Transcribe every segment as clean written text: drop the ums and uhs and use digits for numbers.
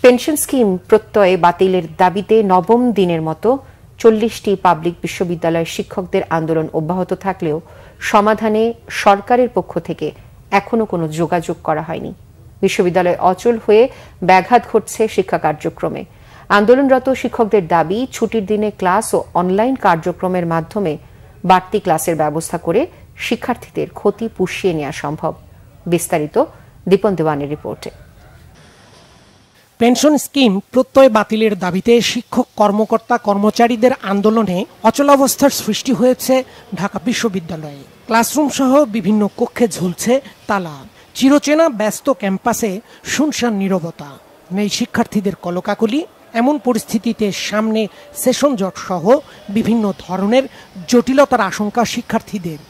Pension scheme প্রত্যয়ে বাতিলের দাবিতে নবম দিনের মতো ৪০টি পাবলিক বিশ্ববিদ্যালয়ের শিক্ষকদের আন্দোলন অব্যাহত থাকলেও সমাধানে সরকারের পক্ষ থেকে এখনো কোনো যোগাযোগ করা হয়নি। বিশ্ববিদ্যালয় অচল হয়ে ব্যাঘাত ঘটছে শিক্ষা কার্যক্রমে। আন্দোলনরত শিক্ষকদের দাবি, ছুটির দিনে ক্লাস ও অনলাইন কার্যক্রমের মাধ্যমে বাড়তি ক্লাসের ব্যবস্থা করে শিক্ষার্থীদের ক্ষতি পুষিয়ে নেওয়া সম্ভব। বিস্তারিত দীপন দেওয়ানের রিপোর্টে। পেনশন স্কিম প্রত্যয় বাতিলের দাবিতে শিক্ষক কর্মকর্তা কর্মচারীদের আন্দোলনে অচলাবস্থার সৃষ্টি হয়েছে ঢাকা বিশ্ববিদ্যালয়ে। ক্লাসরুম সহ বিভিন্ন কক্ষে ঝুলছে তালা। চিরচেনা ব্যস্ত ক্যাম্পাসে শুনশান নীরবতা, নেই শিক্ষার্থীদের কলকাকলি। এমন পরিস্থিতিতে সামনে সেশন জট সহ বিভিন্ন ধরনের জটিলতার আশঙ্কা শিক্ষার্থীদের।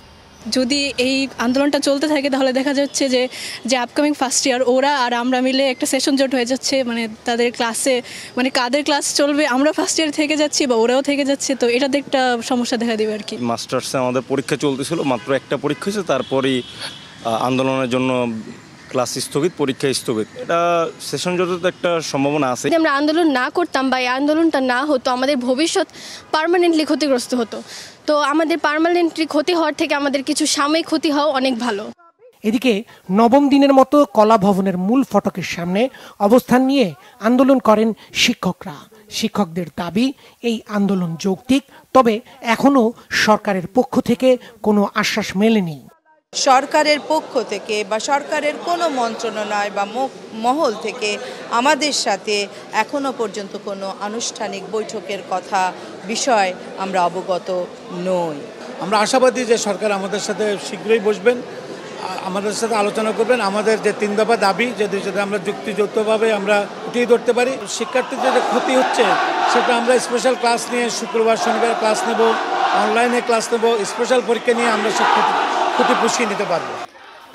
যদি এই আন্দোলনটা চলতে থাকে তাহলে দেখা যাচ্ছে যে আপকামিং ফার্স্ট ইয়ার ওরা আর আমরা মিলে একটা সেশন জট হয়ে যাচ্ছে। মানে তাদের ক্লাসে কাদের ক্লাস চলবে, আমরা ফার্স্ট ইয়ার থেকে যাচ্ছি বা ওরাও থেকে যাচ্ছে, তো এটাতে একটা সমস্যা দেখা দেবে আর কি। মাস্টার্সে আমাদের পরীক্ষা চলতেছিল, মাত্র একটা পরীক্ষা হয়েছে, তারপরেই আন্দোলনের জন্য ক্লাস স্থগিত, পরীক্ষা স্থগিত। এটা সেশন জটের একটা সম্ভাবনা আছে। যদি আমরা আন্দোলন না করতাম বা এই আন্দোলনটা না হতো, আমাদের ভবিষ্যৎ পার্মানেন্টলি ক্ষতিগ্রস্ত হতো। তো আমাদের পার্মানেন্টলি ক্ষতি হওয়ার থেকে আমাদের কিছু সাময়িক ক্ষতি হওয়া অনেক ভালো। এদিকে নবম দিনের মতো কলা ভবনের মূল ফটকের সামনে অবস্থান নিয়ে আন্দোলন করেন শিক্ষকরা। শিক্ষকদের দাবি, এই আন্দোলন যৌক্তিক, তবে এখনো সরকারের পক্ষ থেকে কোনো আশ্বাস মেলেনি। সরকারের পক্ষ থেকে বা সরকারের কোনো মন্ত্রণালয় বা মহল থেকে আমাদের সাথে এখনো পর্যন্ত কোনো আনুষ্ঠানিক বৈঠকের কথা বিষয় আমরা অবগত নই। আমরা আশাবাদী যে সরকার আমাদের সাথে শীঘ্রই বসবেন, আমাদের সাথে আলোচনা করবেন। আমাদের যে 3 দফা দাবি যদি আমরা যুক্তিযুক্তভাবে আমরা উঠিয়ে ধরতে পারি, শিক্ষার্থীদের যে ক্ষতি হচ্ছে সেটা আমরা স্পেশাল ক্লাস নিয়ে শুক্রবার শনিবার ক্লাস নেব, অনলাইনে ক্লাস নেব, স্পেশাল পরীক্ষা নিয়ে আমরা সব ক্ষতি পুষিয়ে নিতে পারবো।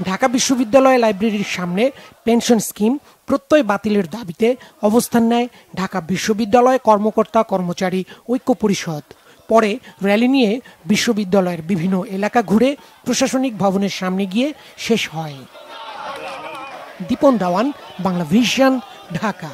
ঢাকা বিশ্ববিদ্যালয় লাইব্রেরির সামনে পেনশন স্কিম প্রত্যয় বাতিলের দাবিতে অবস্থান নেয় ঢাকা বিশ্ববিদ্যালয় কর্মকর্তা কর্মচারী ঐক্য পরিষদ। পরে র্যালি নিয়ে বিশ্ববিদ্যালয়ের বিভিন্ন এলাকা ঘুরে প্রশাসনিক ভবনের সামনে গিয়ে শেষ হয়। দীপন দেওয়ান, বাংলা ভিশন, ঢাকা।